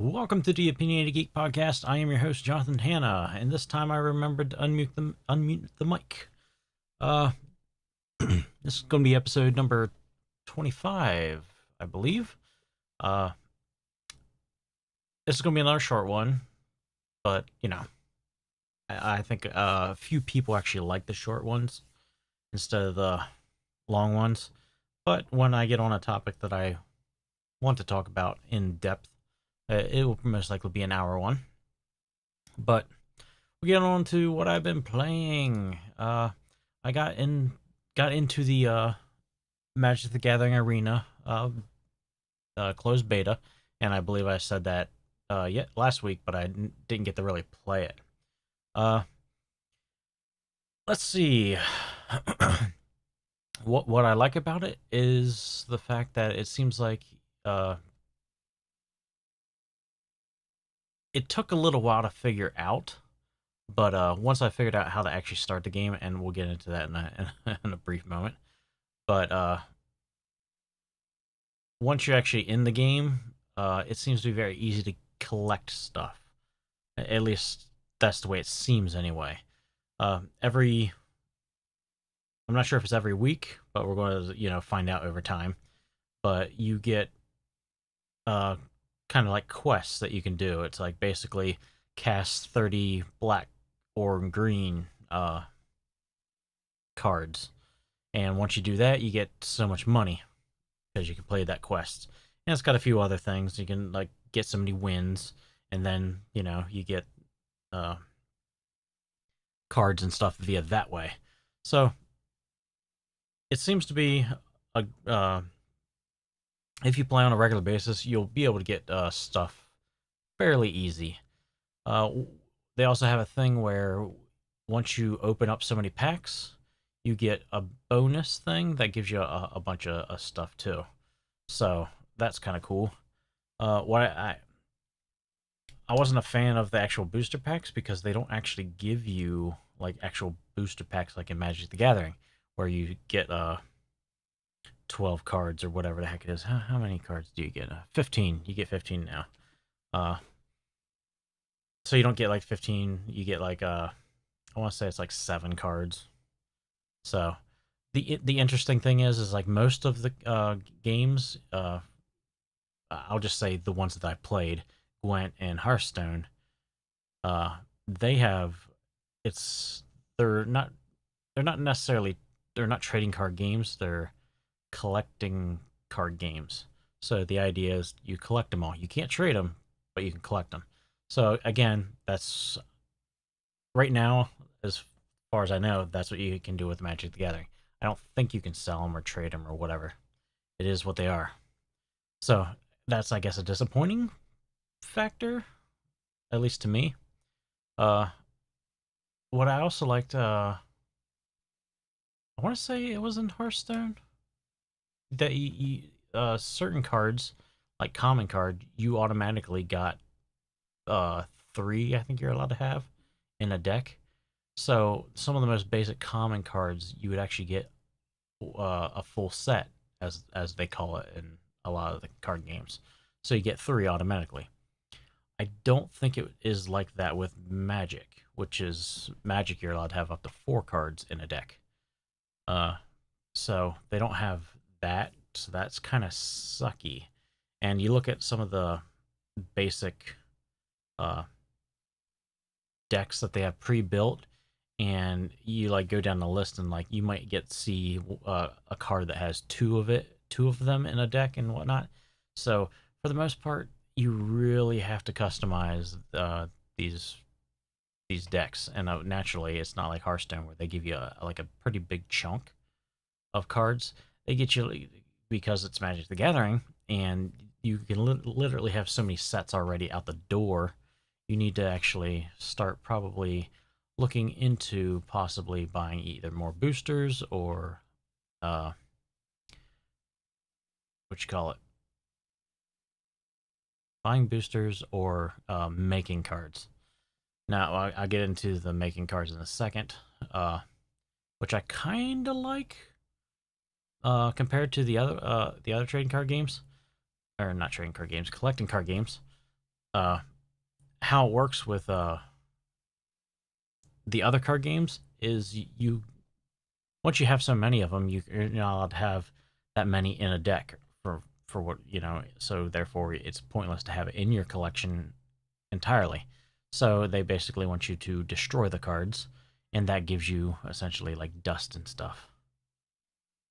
Welcome to the Opinionated Geek podcast. I am your host, Jonathan Hanna, and this time I remembered to unmute the mic. Uh, this is going to be episode number 25, I believe. Uh, this is going to be another short one, but, I think a few people actually like the short ones instead of the long ones. But when I get on a topic that I want to talk about in depth, it will most likely be an hour one. But we get on to what I've been playing. I got into the Magic the Gathering Arena closed beta, and I believe I said that last week, but I didn't get to really play it. Let's see. What I like about it is the fact that it seems like it took a little while to figure out, but once I figured out how to actually start the game, and we'll get into that in a brief moment. But once you're actually in the game, it seems to be very easy to collect stuff. At least that's the way it seems anyway. I'm not sure if it's every week, but we're going to find out over time. But you get kind of like quests that you can do. It's like basically cast 30 black or green cards, and once you do that, you get so much money because you can play that quest. And it's got a few other things. You can like get so many wins, and then you get cards and stuff via that way. So it seems to be a if you play on a regular basis, you'll be able to get stuff fairly easy. They also have a thing where once you open up so many packs, you get a bonus thing that gives you a bunch of stuff too. So that's kind of cool. What I wasn't a fan of the actual booster packs because they don't actually give you like actual booster packs like in Magic the Gathering, where you get 12 cards or whatever the heck it is. How many cards do you get? 15. You get 15 now. So you don't get like 15. You get like I want to say it's like 7 cards. So the interesting thing is like most of the games, I'll just say the ones that I played, Gwent and Hearthstone, they have it's they're not necessarily they're not trading card games. They're collecting card games. So the idea is you collect them all. You can't trade them, but you can collect them. So again, that's right now, as far as I know, that's what you can do with Magic the Gathering. I don't think you can sell them or trade them or whatever. It is what they are. So that's, I guess, a disappointing factor, at least to me. What I also liked, I want to say it was in Hearthstone that certain cards, like common card, you automatically got 3. I think you're allowed to have in a deck. So some of the most basic common cards, you would actually get a full set, as they call it in a lot of the card games. So you get 3 automatically. I don't think it is like that with Magic, which is Magic you're allowed to have up to 4 cards in a deck. So they don't have that, so that's kind of sucky. And you look at some of the basic decks that they have pre-built, and you like go down the list, and like you might see a card that has two of them in a deck and whatnot. So for the most part, you really have to customize these decks, and naturally, it's not like Hearthstone where they give you like a pretty big chunk of cards. They get you because it's Magic the Gathering, and you can literally have so many sets already out the door. You need to actually start probably looking into possibly buying either more boosters or what you call it, buying boosters or making cards. Now I'll get into the making cards in a second, which I kind of like compared to the other trading card games, or not trading card games, collecting card games. uh, how it works with the other card games is you once you have so many of them, you're not allowed to have that many in a deck for what you know. So therefore, it's pointless to have it in your collection entirely. So they basically want you to destroy the cards, and that gives you essentially like dust and stuff.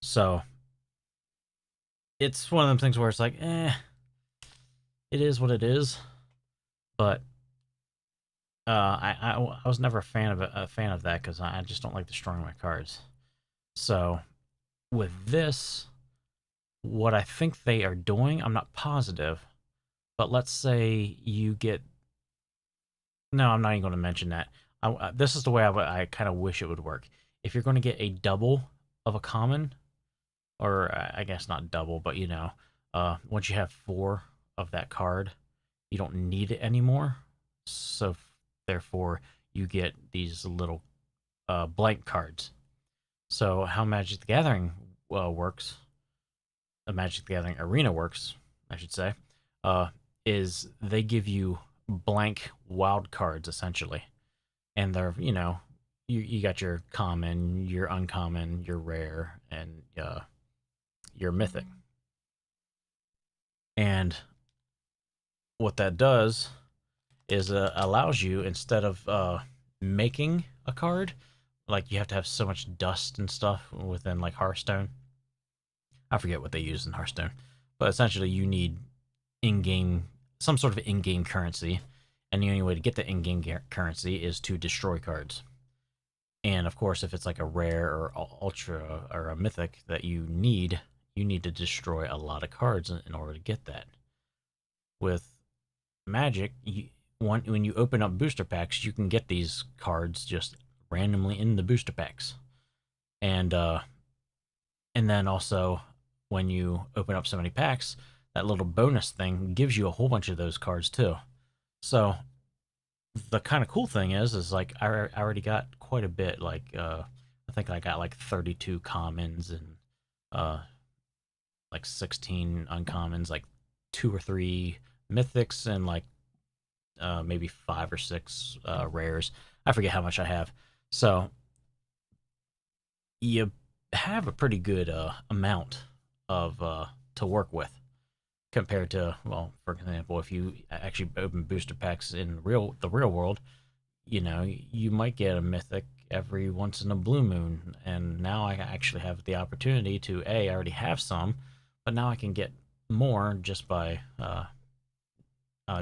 So it's one of them things where it's like, it is what it is. But I was never a fan of that because I just don't like destroying my cards. So with this, what I think they are doing, I'm not positive, but let's say you get. No, I'm not even going to mention that. This is the way I kind of wish it would work. If you're going to get a double of a common, or I guess not double, but once you have four of that card, you don't need it anymore. So therefore, you get these little blank cards. So how Magic the Gathering works, a Magic the Gathering arena works, I should say, uh, is they give you blank wild cards essentially, and they're you got your common, your uncommon, your rare, and your mythic. And what that does is allows you, instead of making a card, like you have to have so much dust and stuff within like Hearthstone. I forget what they use in Hearthstone, but essentially you need in-game some sort of in-game currency, and the only way to get the in-game currency is to destroy cards. And of course, if it's like a rare or ultra or a mythic that you need to destroy a lot of cards in order to get that. With Magic, when you open up booster packs, you can get these cards just randomly in the booster packs, and then also when you open up so many packs, that little bonus thing gives you a whole bunch of those cards too. So the kind of cool thing is like I already got quite a bit. Like I think I got like 32 commons and uh like 16 uncommons, like two or three mythics, and like maybe five or six rares. I forget how much I have. So you have a pretty good amount of to work with compared to, well, for example, if you actually open booster packs in the real world, you might get a mythic every once in a blue moon, and now I actually have the opportunity to I already have some, but now I can get more just by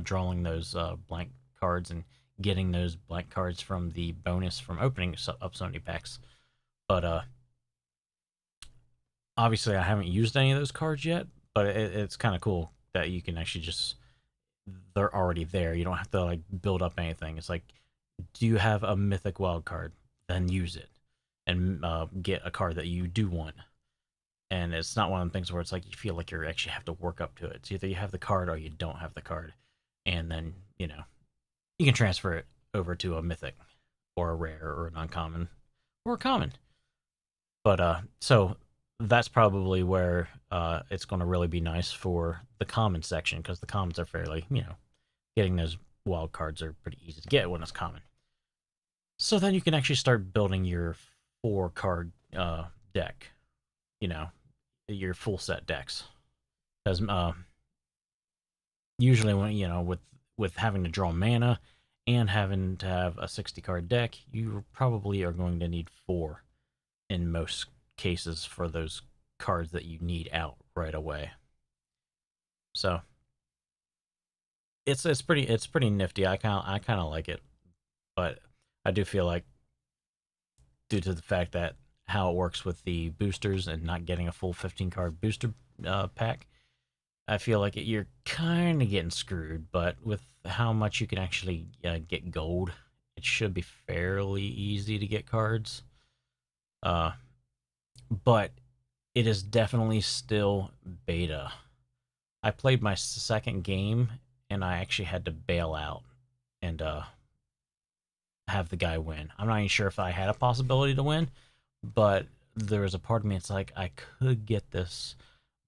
drawing those blank cards and getting those blank cards from the bonus from opening up so many packs. But obviously, I haven't used any of those cards yet, but it's kind of cool that you can actually just, they're already there. You don't have to like build up anything. It's like, do you have a mythic wild card? Then use it and get a card that you do want. And it's not one of the things where it's like you feel like you actually have to work up to it. It's either you have the card or you don't have the card, and then you can transfer it over to a mythic or a rare or an uncommon or a common. But so that's probably where it's going to really be nice for the common section, because the commons are fairly, getting those wild cards are pretty easy to get when it's common. So then you can actually start building your 4 card deck, your full set decks. Because usually when with having to draw mana and having to have a 60 card deck, you probably are going to need 4 in most cases for those cards that you need out right away. So it's pretty nifty. I kind of like it, but I do feel like, due to the fact that how it works with the boosters and not getting a full 15 card booster pack, I feel like you're kind of getting screwed. But with how much you can actually get gold, it should be fairly easy to get cards. But it is definitely still beta. I played my second game and I actually had to bail out and have the guy win. I'm not even sure if I had a possibility to win, but there was a part of me, it's like I could get this.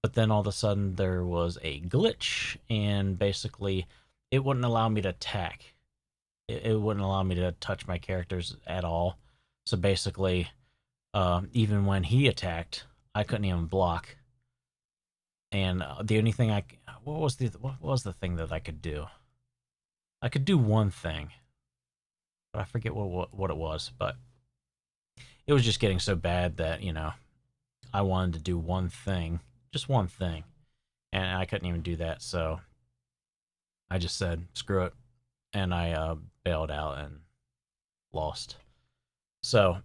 But then all of a sudden there was a glitch, and basically it wouldn't allow me to attack. It wouldn't allow me to touch my characters at all. So basically, even when he attacked, I couldn't even block. And the only thing what was the thing that I could do? I could do one thing, but I forget what it was. But it was just getting so bad that I wanted to do one thing, just one thing, and I couldn't even do that. So I just said screw it, and I bailed out and lost. So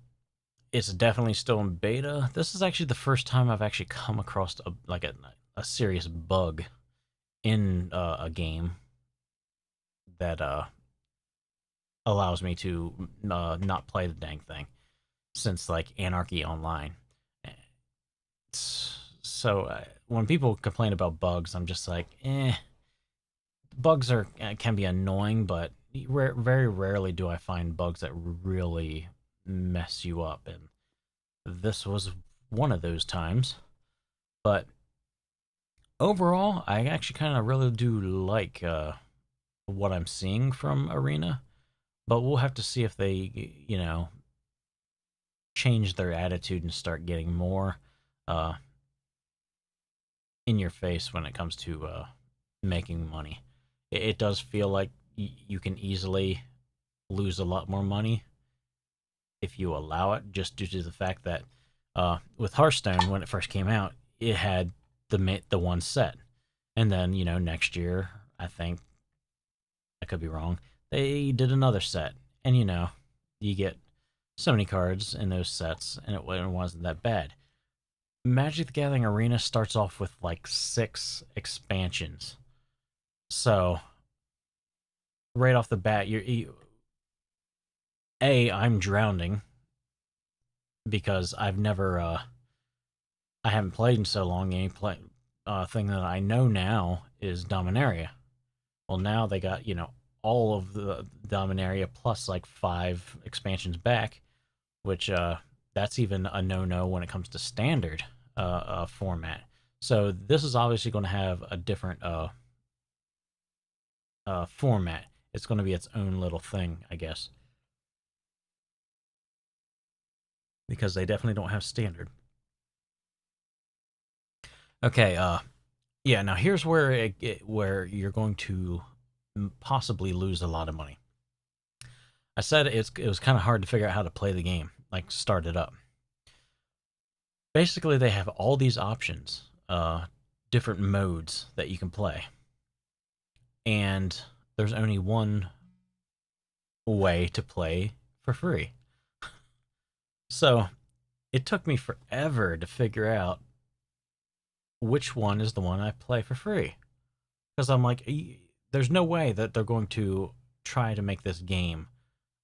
it's definitely still in beta. This is actually the first time I've actually come across a serious bug in a game that allows me to not play the dang thing since like Anarchy Online. So when people complain about bugs, I'm just like, bugs can be annoying, but very rarely do I find bugs that really mess you up, and this was one of those times. But overall, I actually kind of really do like what I'm seeing from Arena, but we'll have to see if they, change their attitude and start getting more uh, in your face when it comes to making money. It does feel like you can easily lose a lot more money if you allow it, just due to the fact that with Hearthstone, when it first came out, it had the one set, and then next year, I think, I could be wrong, they did another set, and you get so many cards in those sets, and it wasn't that bad. Magic the Gathering Arena starts off with like 6 expansions, so right off the bat, I'm drowning because I haven't played in so long. The only thing that I know now is Dominaria. Well, now they got all of the Dominaria plus like 5 expansions back, which that's even a no when it comes to standard format. So this is obviously going to have a different format. It's going to be its own little thing, I guess, because they definitely don't have standard. Okay, yeah. Now here's where where you're going to possibly lose a lot of money. I said it was kind of hard to figure out how to play the game, like start it up. Basically, they have all these options, different modes that you can play, and there's only one way to play for free. So it took me forever to figure out which one is the one I play for free, because I'm like, there's no way that they're going to try to make this game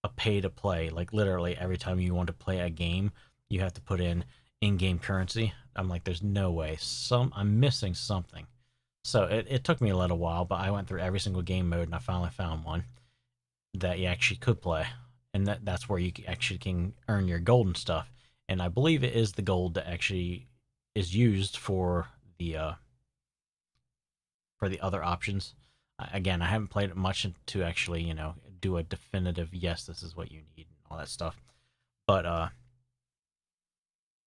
a pay to play. Like literally every time you want to play a game, you have to put in-game currency. I'm like, there's no way. I'm missing something. So it took me a little while, but I went through every single game mode and I finally found one that you actually could play, and that's where you actually can earn your gold and stuff. And I believe it is the gold that actually is used for the other options. Again, I haven't played it much to actually do a definitive yes, this is what you need and all that stuff. But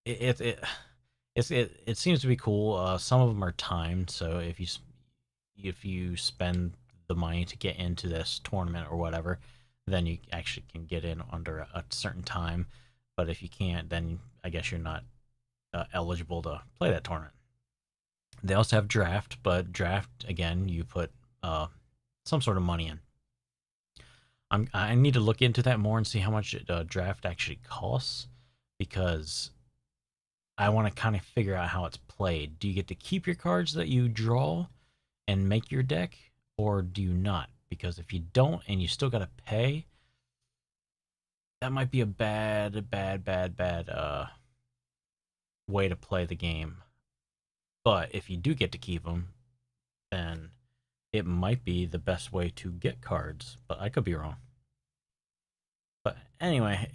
it seems to be cool. Some of them are timed, so if you spend the money to get into this tournament or whatever, then you actually can get in under a certain time. But if you can't, then I guess you're not eligible to play that tournament. They also have draft, but draft again, you put some sort of money in. I need to look into that more and see how much draft actually costs, because I want to kind of figure out how it's played. Do you get to keep your cards that you draw and make your deck, or do you not? Because if you don't and you still got to pay, that might be a bad way to play the game. But if you do get to keep them, then it might be the best way to get cards. But I could be wrong. But anyway,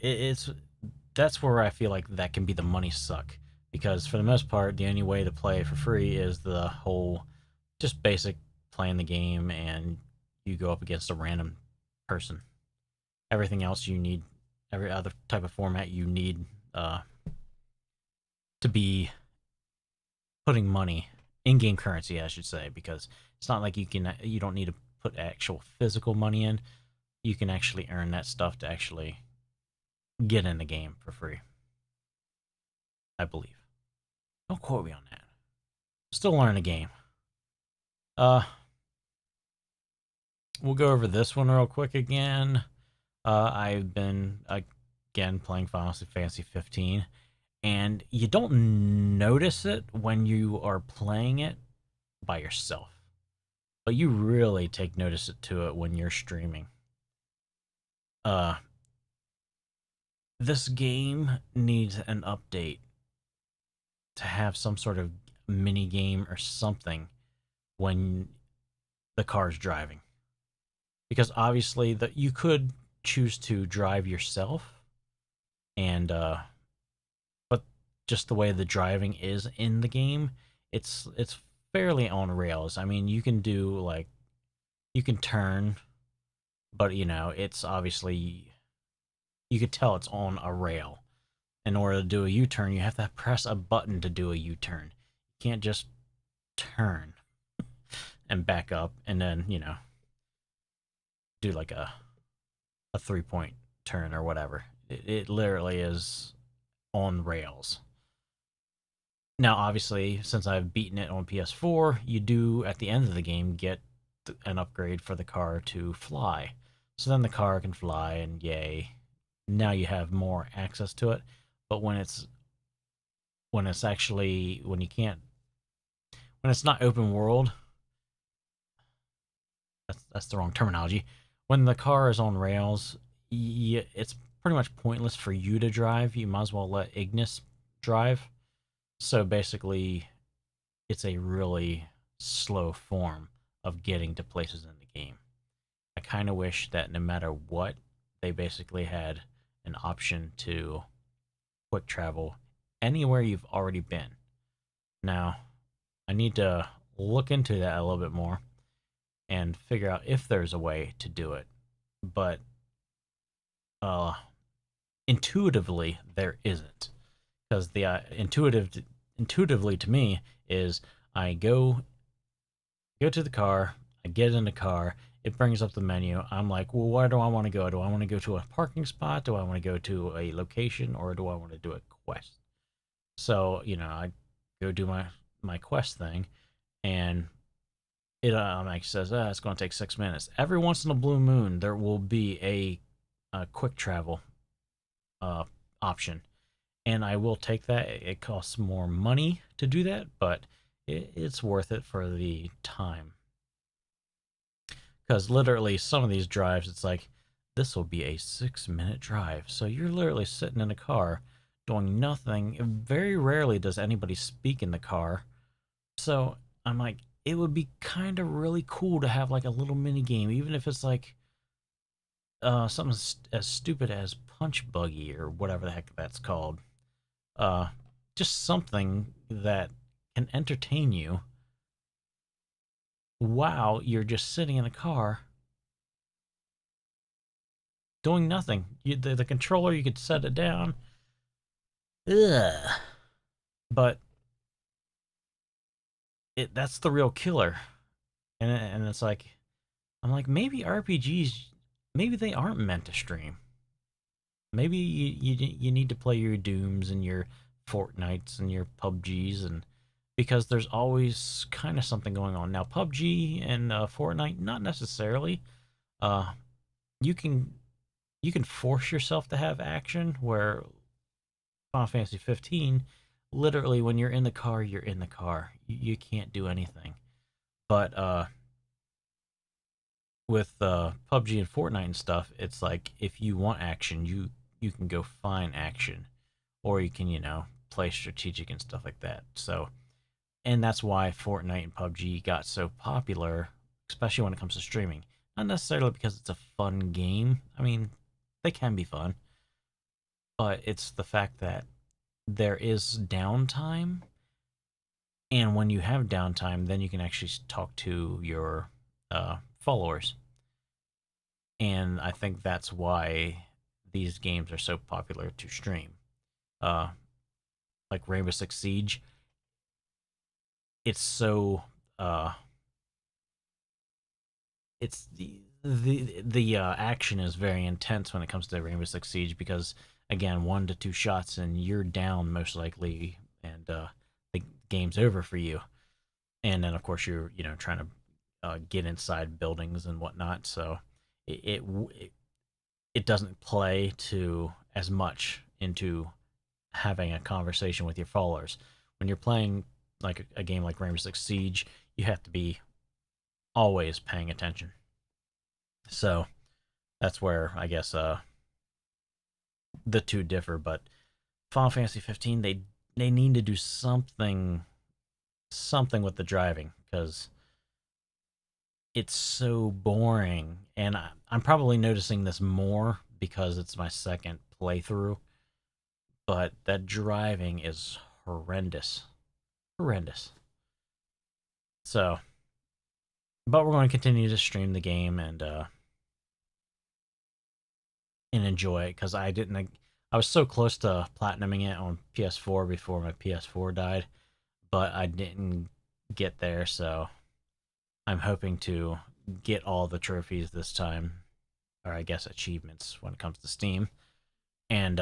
that's where I feel like that can be the money suck, because for the most part, the only way to play for free is the whole just basic playing the game, and you go up against a random person. Everything else you need, every other type of format you need to be putting money, in-game currency, I should say, because it's not like you don't need to put actual physical money in. You can actually earn that stuff to actually get in the game for free, I believe. Don't quote me on that. Still learning the game. We'll go over this one real quick again. I've been again playing Final Fantasy 15, and you don't notice it when you are playing it by yourself, but you really take notice to it when you're streaming. This game needs an update to have some sort of mini game or something when the car's driving, because obviously that you could choose to drive yourself, and but just the way the driving is in the game, it's fairly on rails. I mean, you can do like you can turn, but it's obviously you could tell it's on a rail. In order to do a U-turn, you have to press a button to do a U-turn. You can't just turn and back up and then, do like a 3-point turn or whatever. It literally is on rails. Now, obviously, since I've beaten it on PS4, you do, at the end of the game, get an upgrade for the car to fly. So then the car can fly, and yay, now you have more access to it. But when it's actually when it's not open world, that's the wrong terminology. When the car is on rails, it's pretty much pointless for you to drive. You might as well let Ignis drive. So basically, it's a really slow form of getting to places in the game. I kind of wish that no matter what, they basically had an option to quick travel anywhere you've already been. Now, I need to look into that a little bit more and figure out if there's a way to do it. But intuitively, there isn't, because the intuitively to me is I go to the car, I get in the car, it brings up the menu. I'm like, well, where do I want to go? Do I want to go to a parking spot? Do I want to go to a location, or do I want to do a quest? So I go do my quest thing, and it like says it's going to take 6 minutes. Every once in a blue moon, there will be a quick travel option, and I will take that. It costs more money to do that, but it's worth it for the time. Because literally, some of these drives, it's like, this will be a 6-minute drive. So you're literally sitting in a car doing nothing. Very rarely does anybody speak in the car. So I'm like, it would be kind of really cool to have like a little mini game, even if it's like something as stupid as Punch Buggy or whatever the heck that's called. Just something that can entertain you while you're just sitting in the car doing nothing. The controller, you could set it down. Ugh. But that's the real killer. And it's like, I'm like, maybe RPGs, maybe they aren't meant to stream. Maybe you need to play your Dooms and your Fortnites and your PUBGs, and because there's always kind of something going on. Now, PUBG and Fortnite, not necessarily. You can force yourself to have action, where Final Fantasy 15, literally when you're in the car, you're in the car. You can't do anything. But with PUBG and Fortnite and stuff, it's like if you want action, you can go find action, or you can play strategic and stuff like that. So, and that's why Fortnite and PUBG got so popular, especially when it comes to streaming. Not necessarily because it's a fun game. I mean, they can be fun, but it's the fact that there is downtime, and when you have downtime, then you can actually talk to your followers. and I think that's why these games are so popular to stream. Uh, like Rainbow Six Siege, it's so it's the action is very intense when it comes to Rainbow Six Siege because again, 1 to 2 shots and you're down most likely, and the game's over for you. And then of course you're trying to get inside buildings and whatnot. So it it, it doesn't play to as much into having a conversation with your followers. When you're playing like a game like Rainbow Six Siege, you have to be always paying attention. So that's where I guess the two differ. But Final Fantasy 15, they need to do something with the driving because it's so boring, and I'm probably noticing this more because it's my second playthrough. But that driving is horrendous, horrendous. So, but we're going to continue to stream the game and enjoy it because I didn't. I was so close to platinuming it on PS4 before my PS4 died, but I didn't get there. So I'm hoping to get all the trophies this time, or I guess achievements when it comes to Steam. And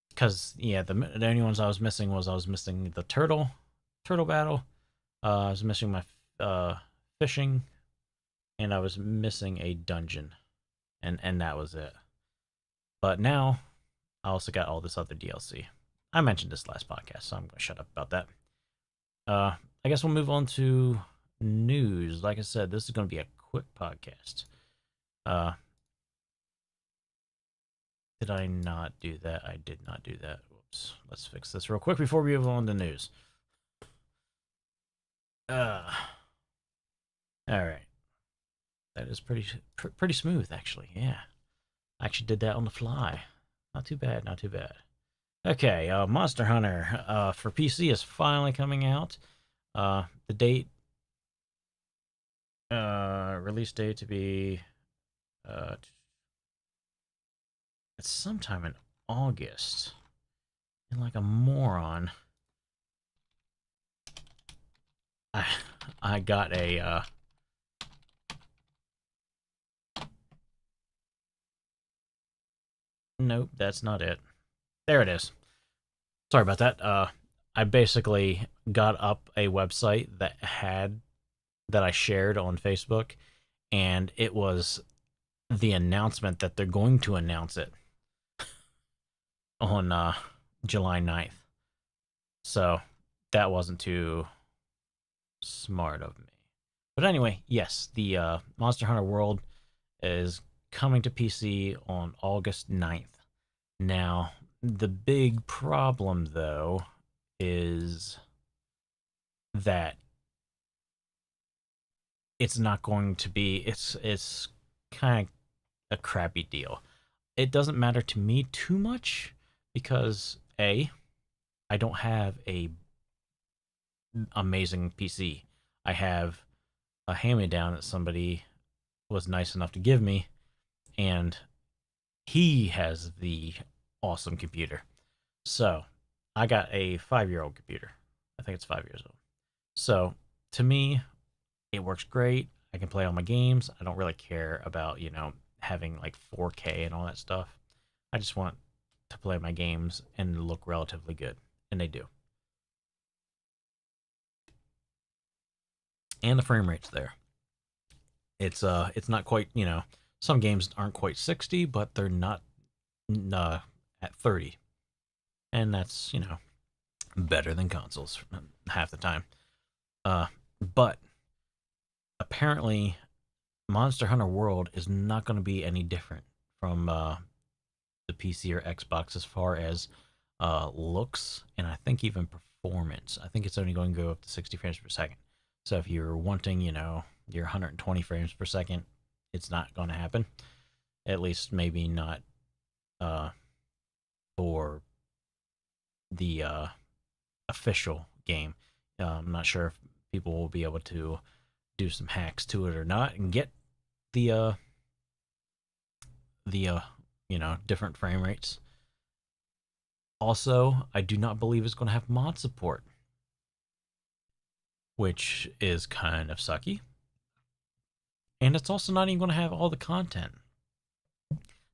because yeah, the only ones I was missing was I was missing the turtle battle. I was missing my fishing, and I was missing a dungeon, and that was it. But now I also got all this other DLC. I mentioned this last podcast, so I'm going to shut up about that. I guess we'll move on to news. Like I said, this is going to be a quick podcast. Uh, did I not do that? I did not do that. Whoops. Let's fix this real quick before we move on to news. Uh, all right. That is pretty smooth, actually. Yeah, I actually did that on the fly. Not too bad. Not too bad. Okay, Monster Hunter for PC is finally coming out. The date, release date to be, uh, it's sometime in August. And like a moron, I I got a nope, that's not it. There it is. Sorry about that. I basically got up a website that I shared on Facebook, and it was the announcement that they're going to announce it on July 9th. So that wasn't too smart of me. But anyway, yes, the Monster Hunter World is coming to PC on August 9th. Now, the big problem though is that it's not going to be it's kind of a crappy deal. It doesn't matter to me too much because I don't have a amazing PC. I have a hand-me-down that somebody was nice enough to give me, and he has the awesome computer. So I got a 5-year-old computer. I think it's 5 years old. So to me, it works great. I can play all my games. I don't really care about, having like 4K and all that stuff. I just want to play my games and look relatively good. And they do. And the frame rate's there. It's not quite, some games aren't quite 60, but they're not at 30. And that's, better than consoles half the time. But apparently Monster Hunter World is not going to be any different from the PC or Xbox as far as looks and I think even performance. I think it's only going to go up to 60 frames per second. So if you're wanting, your 120 frames per second, it's not going to happen. At least maybe not uh, for the official game. I'm not sure if people will be able to do some hacks to it or not and get the the different frame rates. Also, I do not believe it's going to have mod support, which is kind of sucky. And it's also not even going to have all the content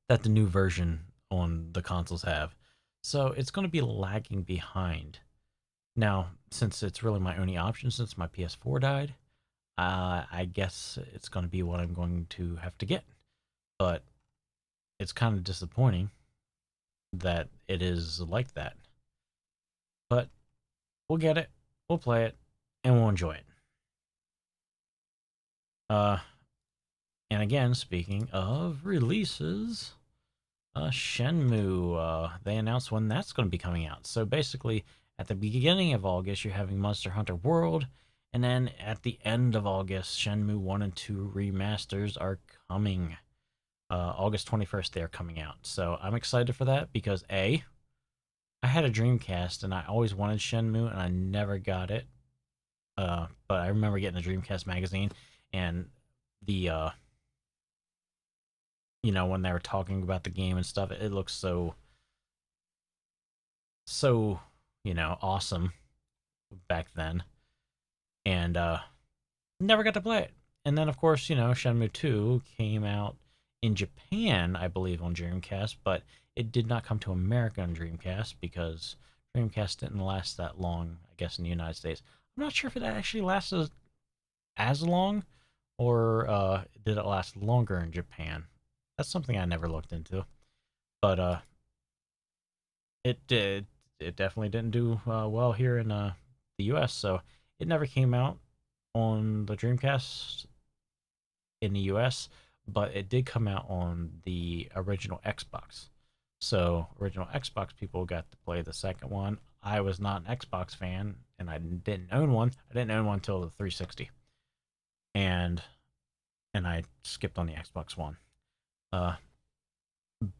that the new version on the consoles have. So it's going to be lagging behind. Now, since it's really my only option since my PS4 died, I guess it's going to be what I'm going to have to get. But it's kind of disappointing that it is like that. But we'll get it, we'll play it, and we'll enjoy it. Uh, and again, speaking of releases, Shenmue, they announced when that's going to be coming out. So basically, at the beginning of August, you're having Monster Hunter World, and then at the end of August, Shenmue 1 and 2 remasters are coming. August 21st, they are coming out. So I'm excited for that because A, I had a Dreamcast and I always wanted Shenmue and I never got it. But I remember getting the Dreamcast magazine and the when they were talking about the game and stuff, it looks so awesome back then. And never got to play it. And then of course, Shenmue 2 came out in Japan, I believe, on Dreamcast, but it did not come to America on Dreamcast because Dreamcast didn't last that long, I guess, in the United States. I'm not sure if it actually lasted as long or did it last longer in Japan. That's something I never looked into. But it definitely didn't do well here in the US, so it never came out on the Dreamcast in the US, but it did come out on the original Xbox. So, original Xbox people got to play the second one. I was not an Xbox fan, and I didn't own one. I didn't own one until the 360, and I skipped on the Xbox One. Uh,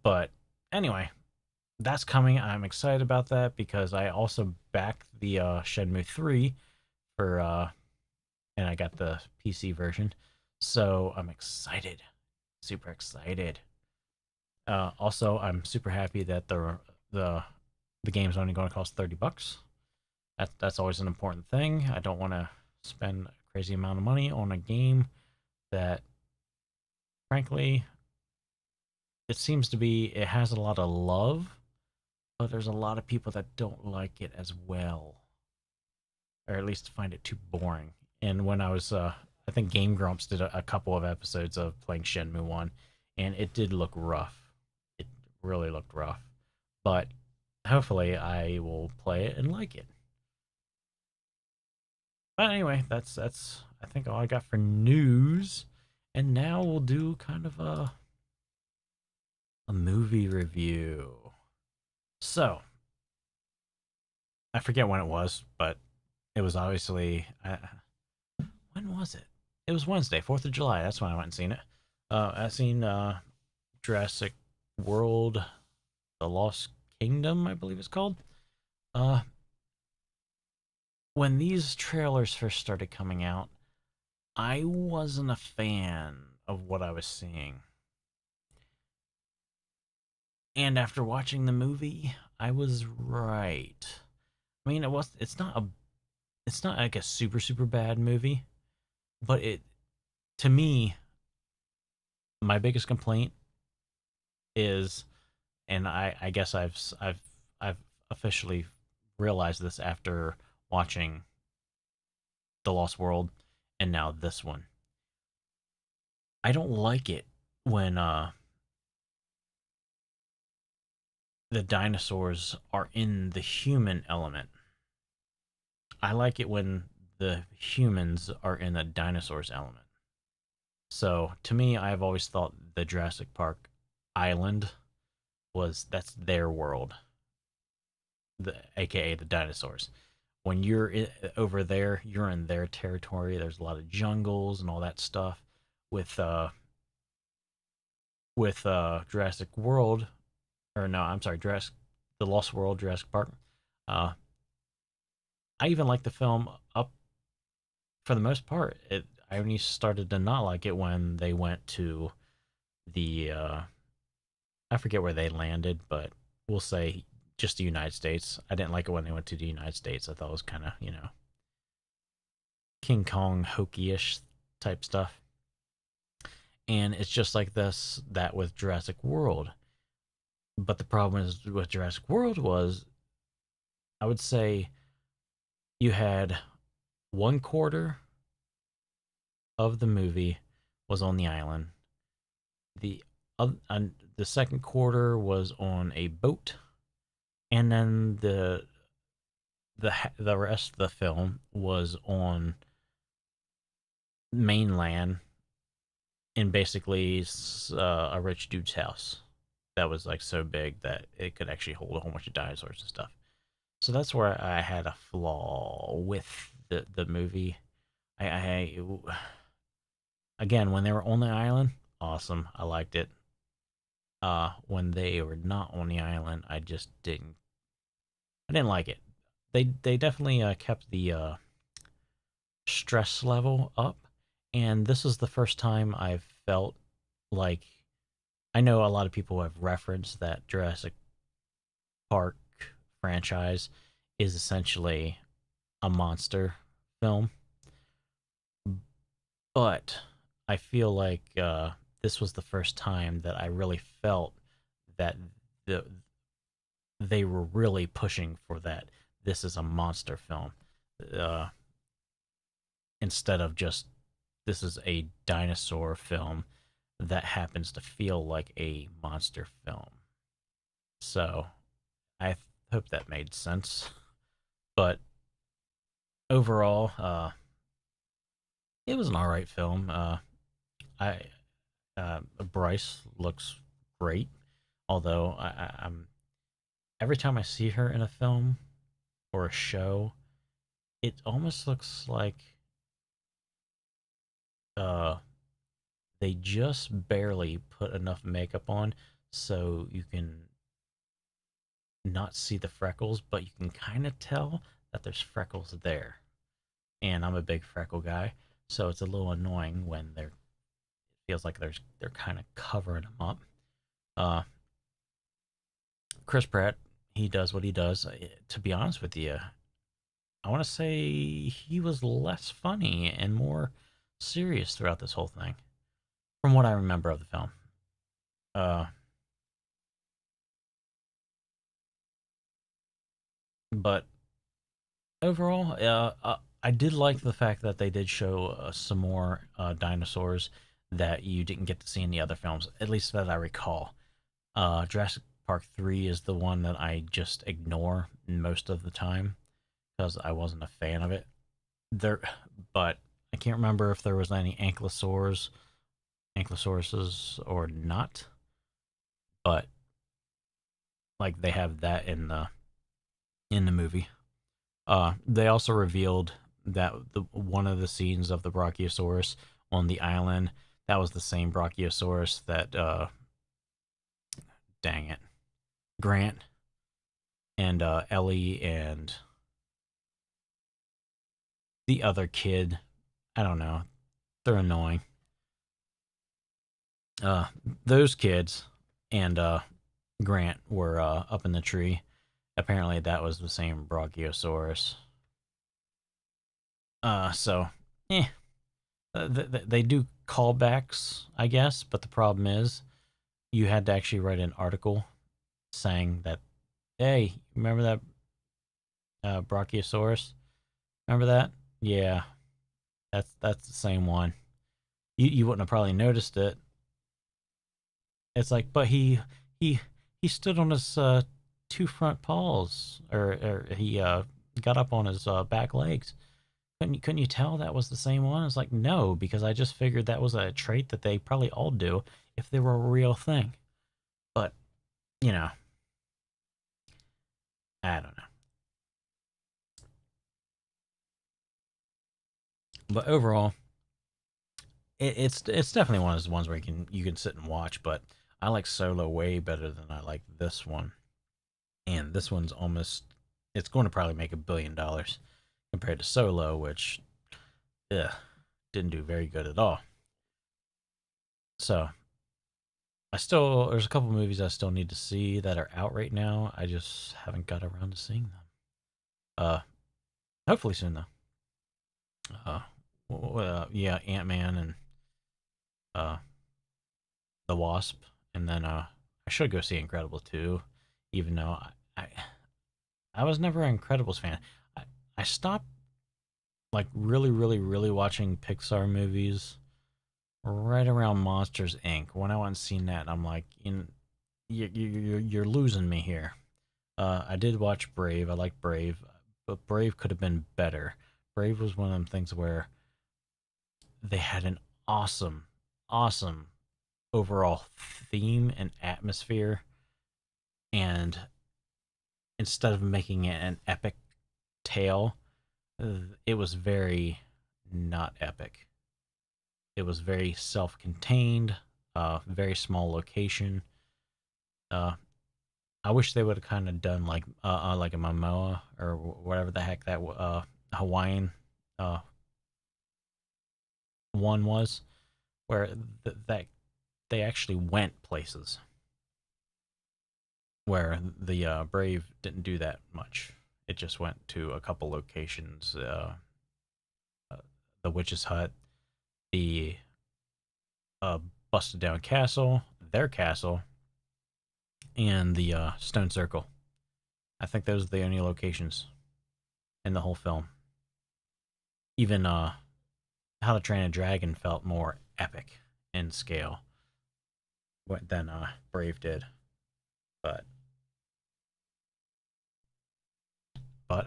but anyway, that's coming. I'm excited about that because I also backed the Shenmue 3 for and I got the PC version. So I'm excited. Super excited. Also, I'm super happy that the game's only going to cost $30. That's always an important thing. I don't want to spend a crazy amount of money on a game that, frankly, it has a lot of love, but there's a lot of people that don't like it as well, or at least find it too boring. And when I think Game Grumps did a couple of episodes of playing Shenmue 1, and it did look rough. It really looked rough. But hopefully I will play it and like it. But anyway, that's I think all I got for news. And now we'll do kind of a movie review. So, I forget when it was, but it was obviously when was it? It was Wednesday, 4th of July. That's when I went and seen it. I seen Jurassic World: The Lost Kingdom, I believe it's called. Uh, when these trailers first started coming out, I wasn't a fan of what I was seeing. And after watching the movie, I was right. I mean, it's not like a super bad movie, but to me, my biggest complaint is, and I guess I've officially realized this after watching The Lost World and now this one. I don't like it when the dinosaurs are in the human element. I like it when the humans are in the dinosaurs element. So to me, I've always thought the Jurassic Park island that's their world, aka the dinosaurs. When over there, you're in their territory. There's a lot of jungles and all that stuff. With Jurassic World, or no, I'm sorry, the Lost World, Jurassic Park. Uh, I even like the film up for the most part. I only started to not like it when they went to the I forget where they landed, but we'll say just the United States. I didn't like it when they went to the United States. I thought it was kind of, King Kong hokey-ish type stuff. And it's just like that with Jurassic World. But the problem is with Jurassic World was, I would say, you had 1/4 of the movie was on the island. The the second quarter was on a boat, and then the rest of the film was on mainland in basically a rich dude's house that was like so big that it could actually hold a whole bunch of dinosaurs and stuff. So that's where I had a flaw with the movie. I again, when they were on the island, awesome, I liked it. When they were not on the island, I didn't like it. They definitely kept the stress level up, and this is the first time I've felt like, I know a lot of people have referenced that Jurassic Park franchise is essentially a monster film, but I feel like this was the first time that I really felt that the they were really pushing for that. This is a monster film, uh, instead of just this is a dinosaur film that happens to feel like a monster film. So I hope that made sense. But overall, it was an all right film. I Bryce looks great, although I'm every time I see her in a film or a show, it almost looks like uh they just barely put enough makeup on so you can not see the freckles, but you can kind of tell that there's freckles there. And I'm a big freckle guy, so it's a little annoying when they're it feels like they're kind of covering them up. Uh, Chris Pratt, he does what he does. To be honest with you, I want to say he was less funny and more serious throughout this whole thing, from what I remember of the film. Uh, but overall, I did like the fact that they did show some more dinosaurs that you didn't get to see in the other films, at least that I recall. Jurassic Park 3 is the one that I just ignore most of the time because I wasn't a fan of it. There, but I can't remember if there was any ankylosauruses or not. But like they have that in the movie. They also revealed that one of the scenes of the Brachiosaurus on the island, that was the same Brachiosaurus that dang it, Grant and Ellie and the other kid, I don't know, they're annoying. Uh, those kids and Grant were up in the tree. Apparently, that was the same Brachiosaurus. So, eh, they do callbacks, I guess, but the problem is you had to actually write an article saying that, hey, remember that Brachiosaurus? Remember that? Yeah, that's the same one. You wouldn't have probably noticed it. It's like, but he he stood on his two front paws, or he got up on his back legs. Couldn't you tell that was the same one? It's like, no, because I just figured that was a trait that they probably all do if they were a real thing. But you know, I don't know. But overall, it's definitely one of those ones where you can sit and watch. But I like Solo way better than I like this one, and this one's almost it's going to probably make $1 billion compared to Solo, which ugh, didn't do very good at all. So there's a couple movies I still need to see that are out right now. I just haven't got around to seeing them. Uh, Hopefully soon though. Uh, yeah, Ant-Man and uh the Wasp, and then I should go see Incredible 2, even though I was never an Incredibles fan. I, I stopped like really watching Pixar movies right around Monsters Inc. When I went and seen that, I'm like, you're losing me here. I did watch Brave. I like Brave, but Brave could have been better. Brave was one of them things where they had an awesome overall theme and atmosphere, and instead of making it an epic tale, it was very not epic. It was very self-contained, very small location. Uh, I wish they would have kind of done like a Momoa or whatever the heck that Hawaiian uh, one was, where that they actually went places where the Brave didn't do that much. It just went to a couple locations, uh, the witch's hut, the uh, busted down castle, their castle, and the stone circle. I think those are the only locations in the whole film. Even How to Train a Dragon felt more epic in scale than Brave did. But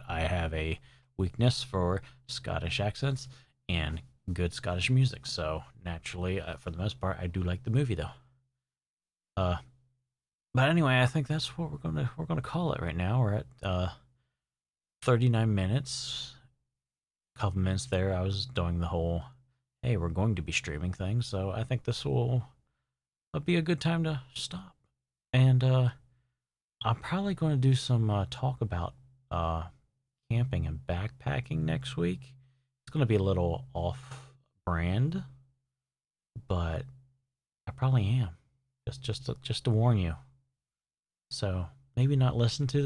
I have a weakness for Scottish accents and good Scottish music. So naturally, for the most part, I do like the movie though. Uh, but anyway, I think that's what we're gonna call it right now. We're at 39 minutes. A couple minutes there, I was doing the whole, hey, we're going to be streaming thing. So I think this will be a good time to stop. And I'm probably going to do some talk about uh, camping and backpacking next week. It's going to be a little off brand, but I probably am. Just to warn you. So maybe not listen to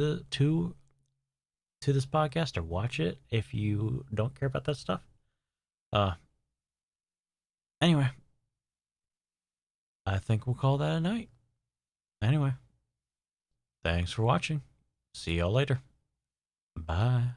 this podcast or watch it if you don't care about that stuff. Uh anyway, I think we'll call that a night. Anyway, thanks for watching. See y'all later. Bye.